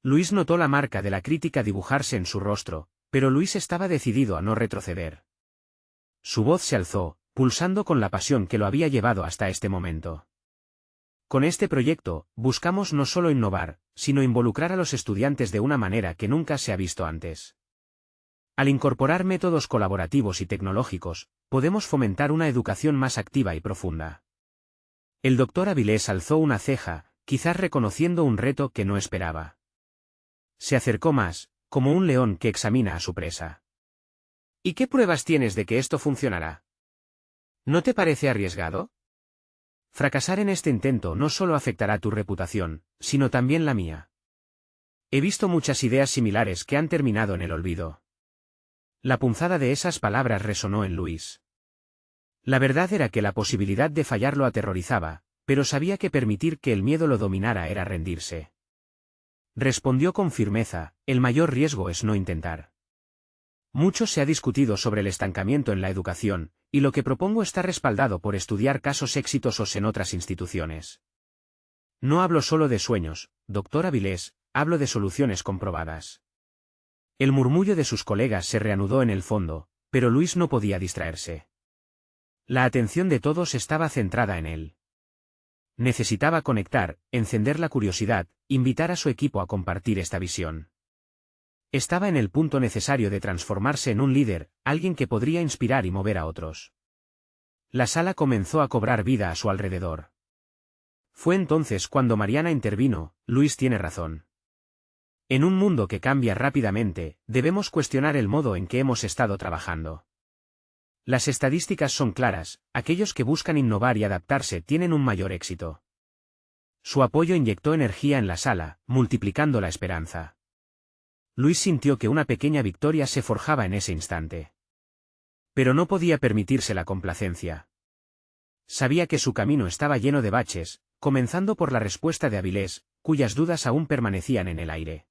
Luis notó la marca de la crítica dibujarse en su rostro, pero Luis estaba decidido a no retroceder. Su voz se alzó, pulsando con la pasión que lo había llevado hasta este momento. Con este proyecto, buscamos no solo innovar, sino involucrar a los estudiantes de una manera que nunca se ha visto antes. Al incorporar métodos colaborativos y tecnológicos, podemos fomentar una educación más activa y profunda. El doctor Avilés alzó una ceja, quizás reconociendo un reto que no esperaba. Se acercó más, como un león que examina a su presa. ¿Y qué pruebas tienes de que esto funcionará? ¿No te parece arriesgado? Fracasar en este intento no solo afectará tu reputación, sino también la mía. He visto muchas ideas similares que han terminado en el olvido. La punzada de esas palabras resonó en Luis. La verdad era que la posibilidad de fallar lo aterrorizaba, pero sabía que permitir que el miedo lo dominara era rendirse. Respondió con firmeza, el mayor riesgo es no intentar. Mucho se ha discutido sobre el estancamiento en la educación, y lo que propongo está respaldado por estudiar casos exitosos en otras instituciones. No hablo solo de sueños, doctor Avilés, hablo de soluciones comprobadas. El murmullo de sus colegas se reanudó en el fondo, pero Luis no podía distraerse. La atención de todos estaba centrada en él. Necesitaba conectar, encender la curiosidad, invitar a su equipo a compartir esta visión. Estaba en el punto necesario de transformarse en un líder, alguien que podría inspirar y mover a otros. La sala comenzó a cobrar vida a su alrededor. Fue entonces cuando Mariana intervino, Luis tiene razón. En un mundo que cambia rápidamente, debemos cuestionar el modo en que hemos estado trabajando. Las estadísticas son claras, aquellos que buscan innovar y adaptarse tienen un mayor éxito. Su apoyo inyectó energía en la sala, multiplicando la esperanza. Luis sintió que una pequeña victoria se forjaba en ese instante. Pero no podía permitirse la complacencia. Sabía que su camino estaba lleno de baches, comenzando por la respuesta de Avilés, cuyas dudas aún permanecían en el aire.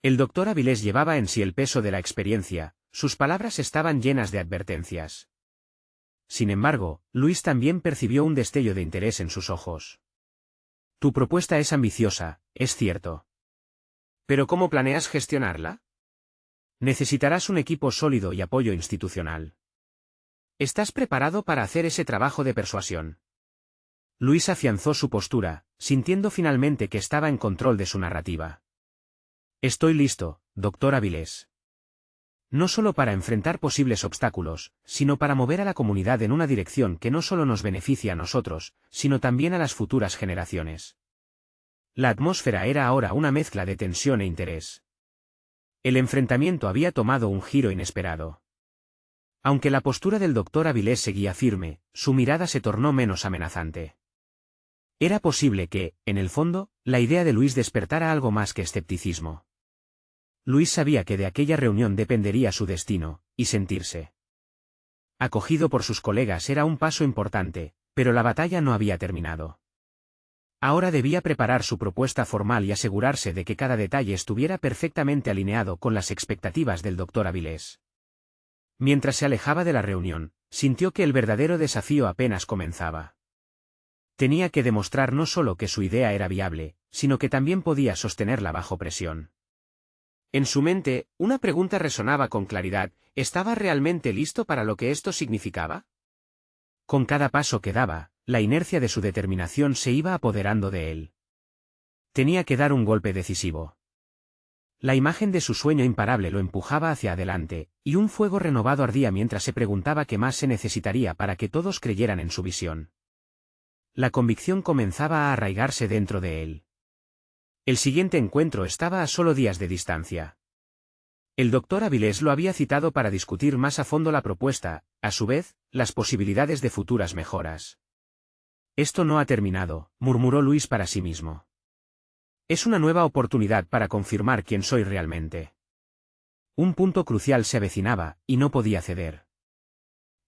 El doctor Avilés llevaba en sí el peso de la experiencia, sus palabras estaban llenas de advertencias. Sin embargo, Luis también percibió un destello de interés en sus ojos. Tu propuesta es ambiciosa, es cierto. ¿Pero cómo planeas gestionarla? Necesitarás un equipo sólido y apoyo institucional. ¿Estás preparado para hacer ese trabajo de persuasión? Luis afianzó su postura, sintiendo finalmente que estaba en control de su narrativa. Estoy listo, doctor Avilés. No solo para enfrentar posibles obstáculos, sino para mover a la comunidad en una dirección que no solo nos beneficia a nosotros, sino también a las futuras generaciones. La atmósfera era ahora una mezcla de tensión e interés. El enfrentamiento había tomado un giro inesperado. Aunque la postura del doctor Avilés seguía firme, su mirada se tornó menos amenazante. Era posible que, en el fondo, la idea de Luis despertara algo más que escepticismo. Luis sabía que de aquella reunión dependería su destino, y sentirse acogido por sus colegas era un paso importante, pero la batalla no había terminado. Ahora debía preparar su propuesta formal y asegurarse de que cada detalle estuviera perfectamente alineado con las expectativas del doctor Avilés. Mientras se alejaba de la reunión, sintió que el verdadero desafío apenas comenzaba. Tenía que demostrar no solo que su idea era viable, sino que también podía sostenerla bajo presión. En su mente, una pregunta resonaba con claridad: ¿estaba realmente listo para lo que esto significaba? Con cada paso que daba, la inercia de su determinación se iba apoderando de él. Tenía que dar un golpe decisivo. La imagen de su sueño imparable lo empujaba hacia adelante, y un fuego renovado ardía mientras se preguntaba qué más se necesitaría para que todos creyeran en su visión. La convicción comenzaba a arraigarse dentro de él. El siguiente encuentro estaba a solo días de distancia. El doctor Avilés lo había citado para discutir más a fondo la propuesta, a su vez, las posibilidades de futuras mejoras. Esto no ha terminado, murmuró Luis para sí mismo. Es una nueva oportunidad para confirmar quién soy realmente. Un punto crucial se avecinaba, y no podía ceder.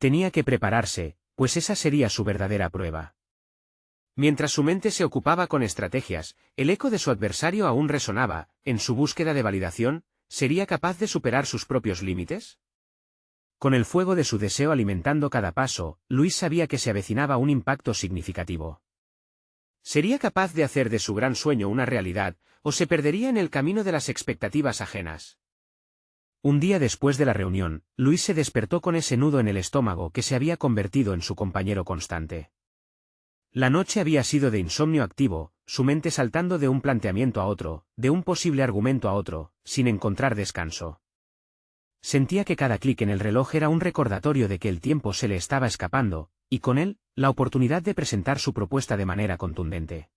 Tenía que prepararse, pues esa sería su verdadera prueba. Mientras su mente se ocupaba con estrategias, el eco de su adversario aún resonaba. En su búsqueda de validación, ¿sería capaz de superar sus propios límites? Con el fuego de su deseo alimentando cada paso, Luis sabía que se avecinaba un impacto significativo. ¿Sería capaz de hacer de su gran sueño una realidad, o se perdería en el camino de las expectativas ajenas? Un día después de la reunión, Luis se despertó con ese nudo en el estómago que se había convertido en su compañero constante. La noche había sido de insomnio activo, su mente saltando de un planteamiento a otro, de un posible argumento a otro, sin encontrar descanso. Sentía que cada clic en el reloj era un recordatorio de que el tiempo se le estaba escapando, y con él, la oportunidad de presentar su propuesta de manera contundente.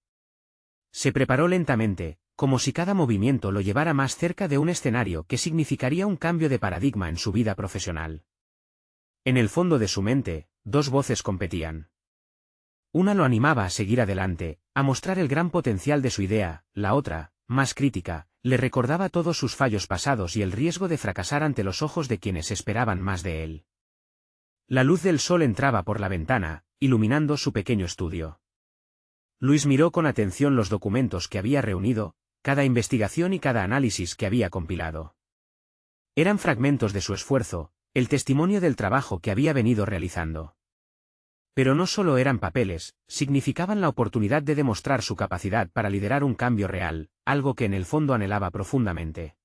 Se preparó lentamente, como si cada movimiento lo llevara más cerca de un escenario que significaría un cambio de paradigma en su vida profesional. En el fondo de su mente, dos voces competían. Una lo animaba a seguir adelante, a mostrar el gran potencial de su idea, la otra, más crítica, le recordaba todos sus fallos pasados y el riesgo de fracasar ante los ojos de quienes esperaban más de él. La luz del sol entraba por la ventana, iluminando su pequeño estudio. Luis miró con atención los documentos que había reunido, cada investigación y cada análisis que había compilado. Eran fragmentos de su esfuerzo, el testimonio del trabajo que había venido realizando. Pero no solo eran papeles, significaban la oportunidad de demostrar su capacidad para liderar un cambio real, algo que en el fondo anhelaba profundamente.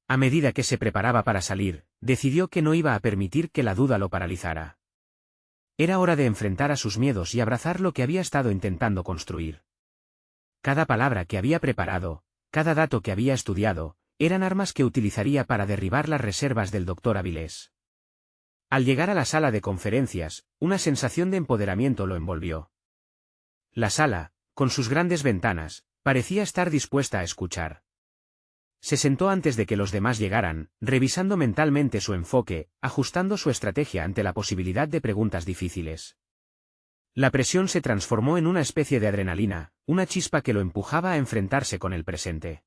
A medida que se preparaba para salir, decidió que no iba a permitir que la duda lo paralizara. Era hora de enfrentar a sus miedos y abrazar lo que había estado intentando construir. Cada palabra que había preparado, cada dato que había estudiado, eran armas que utilizaría para derribar las reservas del Dr. Avilés. Al llegar a la sala de conferencias, una sensación de empoderamiento lo envolvió. La sala, con sus grandes ventanas, parecía estar dispuesta a escuchar. Se sentó antes de que los demás llegaran, revisando mentalmente su enfoque, ajustando su estrategia ante la posibilidad de preguntas difíciles. La presión se transformó en una especie de adrenalina, una chispa que lo empujaba a enfrentarse con el presente.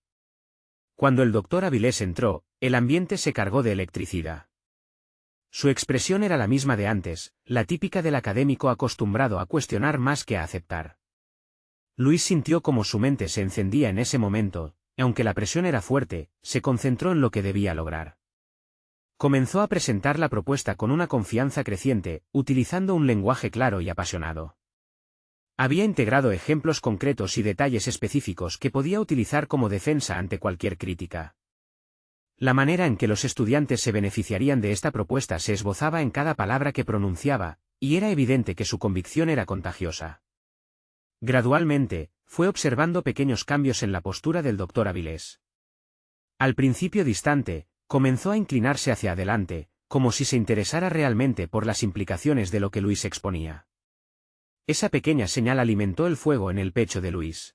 Cuando el Dr. Avilés entró, el ambiente se cargó de electricidad. Su expresión era la misma de antes, la típica del académico acostumbrado a cuestionar más que a aceptar. Luis sintió como su mente se encendía en ese momento, y aunque la presión era fuerte, se concentró en lo que debía lograr. Comenzó a presentar la propuesta con una confianza creciente, utilizando un lenguaje claro y apasionado. Había integrado ejemplos concretos y detalles específicos que podía utilizar como defensa ante cualquier crítica. La manera en que los estudiantes se beneficiarían de esta propuesta se esbozaba en cada palabra que pronunciaba, y era evidente que su convicción era contagiosa. Gradualmente, fue observando pequeños cambios en la postura del Dr. Avilés. Al principio distante, comenzó a inclinarse hacia adelante, como si se interesara realmente por las implicaciones de lo que Luis exponía. Esa pequeña señal alimentó el fuego en el pecho de Luis.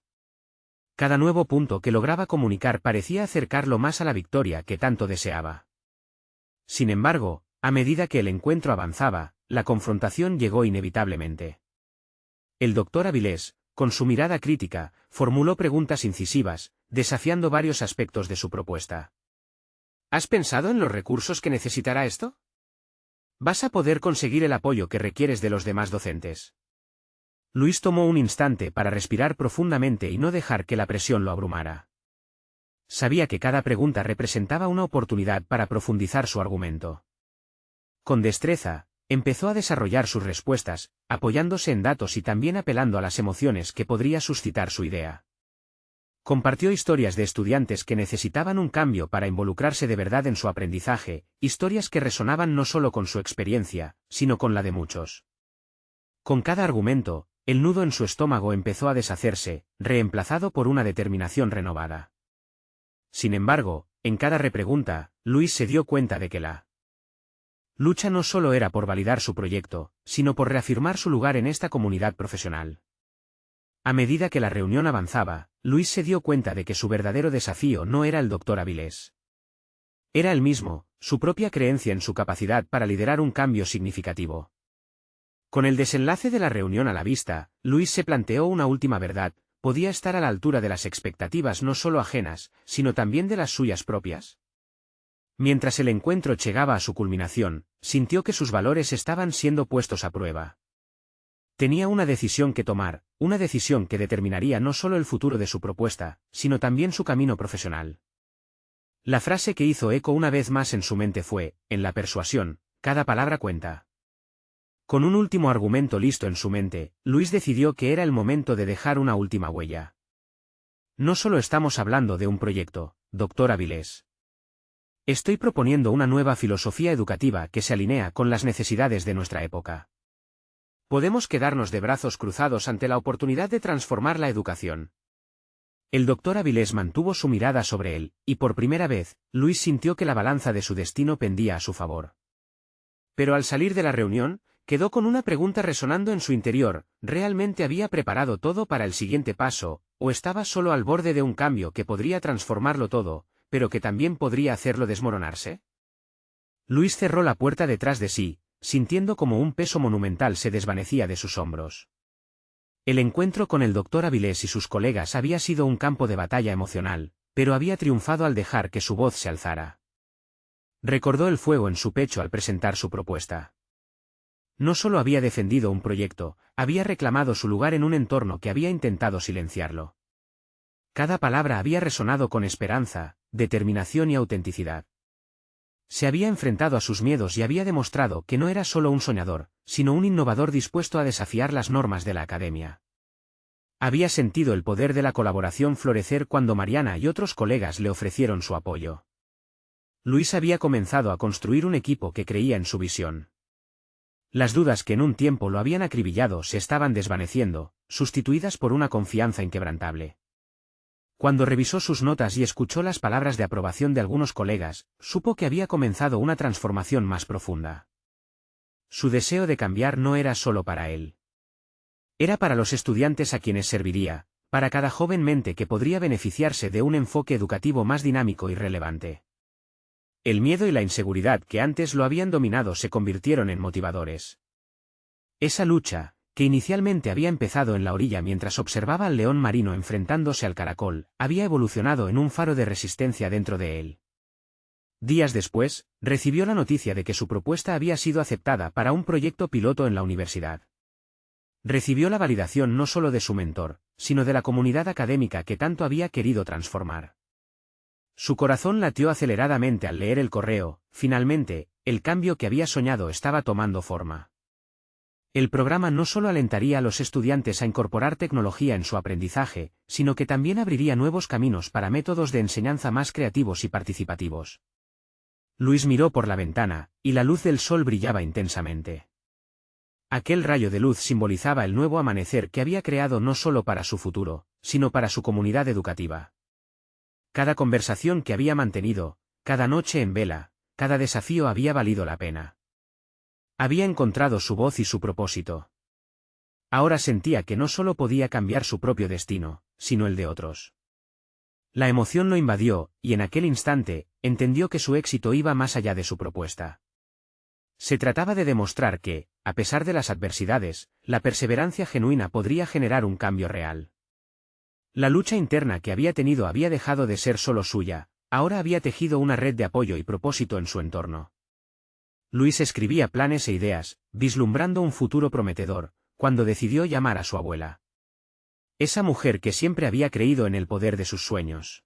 Cada nuevo punto que lograba comunicar parecía acercarlo más a la victoria que tanto deseaba. Sin embargo, a medida que el encuentro avanzaba, la confrontación llegó inevitablemente. El Dr. Avilés, con su mirada crítica, formuló preguntas incisivas, desafiando varios aspectos de su propuesta. ¿Has pensado en los recursos que necesitará esto? ¿Vas a poder conseguir el apoyo que requieres de los demás docentes? Luis tomó un instante para respirar profundamente y no dejar que la presión lo abrumara. Sabía que cada pregunta representaba una oportunidad para profundizar su argumento. Con destreza, empezó a desarrollar sus respuestas, apoyándose en datos y también apelando a las emociones que podría suscitar su idea. Compartió historias de estudiantes que necesitaban un cambio para involucrarse de verdad en su aprendizaje, historias que resonaban no solo con su experiencia, sino con la de muchos. Con cada argumento, el nudo en su estómago empezó a deshacerse, reemplazado por una determinación renovada. Sin embargo, en cada repregunta, Luis se dio cuenta de que la lucha no solo era por validar su proyecto, sino por reafirmar su lugar en esta comunidad profesional. A medida que la reunión avanzaba, Luis se dio cuenta de que su verdadero desafío no era el Dr. Avilés. Era él mismo, su propia creencia en su capacidad para liderar un cambio significativo. Con el desenlace de la reunión a la vista, Luis se planteó una última verdad: ¿podía estar a la altura de las expectativas no solo ajenas, sino también de las suyas propias? Mientras el encuentro llegaba a su culminación, sintió que sus valores estaban siendo puestos a prueba. Tenía una decisión que tomar, una decisión que determinaría no solo el futuro de su propuesta, sino también su camino profesional. La frase que hizo eco una vez más en su mente fue, en la persuasión, cada palabra cuenta. Con un último argumento listo en su mente, Luis decidió que era el momento de dejar una última huella. No solo estamos hablando de un proyecto, doctor Avilés. Estoy proponiendo una nueva filosofía educativa que se alinea con las necesidades de nuestra época. Podemos quedarnos de brazos cruzados ante la oportunidad de transformar la educación. El doctor Avilés mantuvo su mirada sobre él, y por primera vez, Luis sintió que la balanza de su destino pendía a su favor. Pero al salir de la reunión, quedó con una pregunta resonando en su interior: ¿realmente había preparado todo para el siguiente paso, o estaba solo al borde de un cambio que podría transformarlo todo, pero que también podría hacerlo desmoronarse? Luis cerró la puerta detrás de sí, sintiendo como un peso monumental se desvanecía de sus hombros. El encuentro con el doctor Avilés y sus colegas había sido un campo de batalla emocional, pero había triunfado al dejar que su voz se alzara. Recordó el fuego en su pecho al presentar su propuesta. No solo había defendido un proyecto, había reclamado su lugar en un entorno que había intentado silenciarlo. Cada palabra había resonado con esperanza, determinación y autenticidad. Se había enfrentado a sus miedos y había demostrado que no era solo un soñador, sino un innovador dispuesto a desafiar las normas de la academia. Había sentido el poder de la colaboración florecer cuando Mariana y otros colegas le ofrecieron su apoyo. Luis había comenzado a construir un equipo que creía en su visión. Las dudas que en un tiempo lo habían acribillado se estaban desvaneciendo, sustituidas por una confianza inquebrantable. Cuando revisó sus notas y escuchó las palabras de aprobación de algunos colegas, supo que había comenzado una transformación más profunda. Su deseo de cambiar no era solo para él. Era para los estudiantes a quienes serviría, para cada joven mente que podría beneficiarse de un enfoque educativo más dinámico y relevante. El miedo y la inseguridad que antes lo habían dominado se convirtieron en motivadores. Esa lucha, que inicialmente había empezado en la orilla mientras observaba al león marino enfrentándose al caracol, había evolucionado en un faro de resistencia dentro de él. Días después, recibió la noticia de que su propuesta había sido aceptada para un proyecto piloto en la universidad. Recibió la validación no solo de su mentor, sino de la comunidad académica que tanto había querido transformar. Su corazón latió aceleradamente al leer el correo. Finalmente, el cambio que había soñado estaba tomando forma. El programa no solo alentaría a los estudiantes a incorporar tecnología en su aprendizaje, sino que también abriría nuevos caminos para métodos de enseñanza más creativos y participativos. Luis miró por la ventana, y la luz del sol brillaba intensamente. Aquel rayo de luz simbolizaba el nuevo amanecer que había creado no solo para su futuro, sino para su comunidad educativa. Cada conversación que había mantenido, cada noche en vela, cada desafío había valido la pena. Había encontrado su voz y su propósito. Ahora sentía que no solo podía cambiar su propio destino, sino el de otros. La emoción lo invadió, y en aquel instante, entendió que su éxito iba más allá de su propuesta. Se trataba de demostrar que, a pesar de las adversidades, la perseverancia genuina podría generar un cambio real. La lucha interna que había tenido había dejado de ser solo suya, ahora había tejido una red de apoyo y propósito en su entorno. Luis escribía planes e ideas, vislumbrando un futuro prometedor, cuando decidió llamar a su abuela. Esa mujer que siempre había creído en el poder de sus sueños.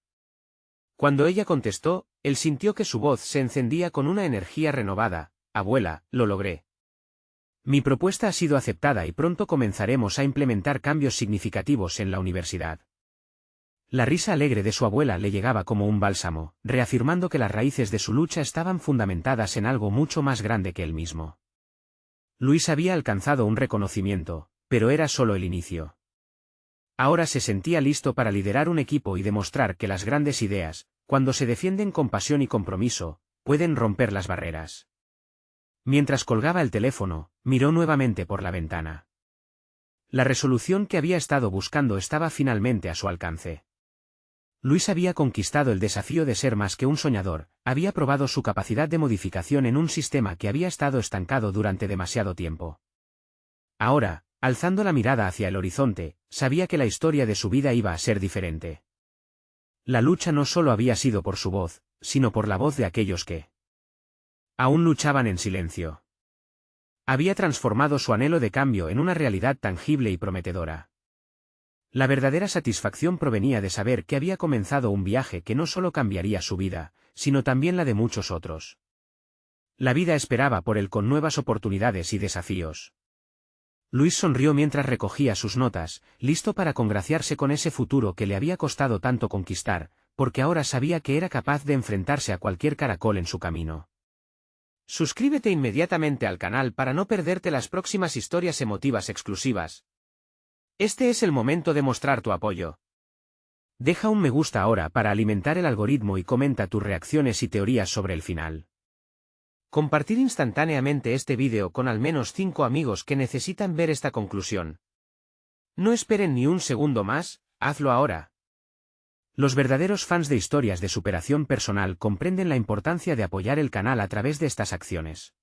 Cuando ella contestó, él sintió que su voz se encendía con una energía renovada. Abuela, lo logré. Mi propuesta ha sido aceptada y pronto comenzaremos a implementar cambios significativos en la universidad. La risa alegre de su abuela le llegaba como un bálsamo, reafirmando que las raíces de su lucha estaban fundamentadas en algo mucho más grande que él mismo. Luis había alcanzado un reconocimiento, pero era solo el inicio. Ahora se sentía listo para liderar un equipo y demostrar que las grandes ideas, cuando se defienden con pasión y compromiso, pueden romper las barreras. Mientras colgaba el teléfono, miró nuevamente por la ventana. La resolución que había estado buscando estaba finalmente a su alcance. Luis había conquistado el desafío de ser más que un soñador, había probado su capacidad de modificación en un sistema que había estado estancado durante demasiado tiempo. Ahora, alzando la mirada hacia el horizonte, sabía que la historia de su vida iba a ser diferente. La lucha no solo había sido por su voz, sino por la voz de aquellos que aún luchaban en silencio. Había transformado su anhelo de cambio en una realidad tangible y prometedora. La verdadera satisfacción provenía de saber que había comenzado un viaje que no solo cambiaría su vida, sino también la de muchos otros. La vida esperaba por él con nuevas oportunidades y desafíos. Luis sonrió mientras recogía sus notas, listo para congraciarse con ese futuro que le había costado tanto conquistar, porque ahora sabía que era capaz de enfrentarse a cualquier caracol en su camino. Suscríbete inmediatamente al canal para no perderte las próximas historias emotivas exclusivas. Este es el momento de mostrar tu apoyo. Deja un me gusta ahora para alimentar el algoritmo y comenta tus reacciones y teorías sobre el final. Compartir instantáneamente este vídeo con al menos 5 amigos que necesitan ver esta conclusión. No esperen ni un segundo más, hazlo ahora. Los verdaderos fans de historias de superación personal comprenden la importancia de apoyar el canal a través de estas acciones.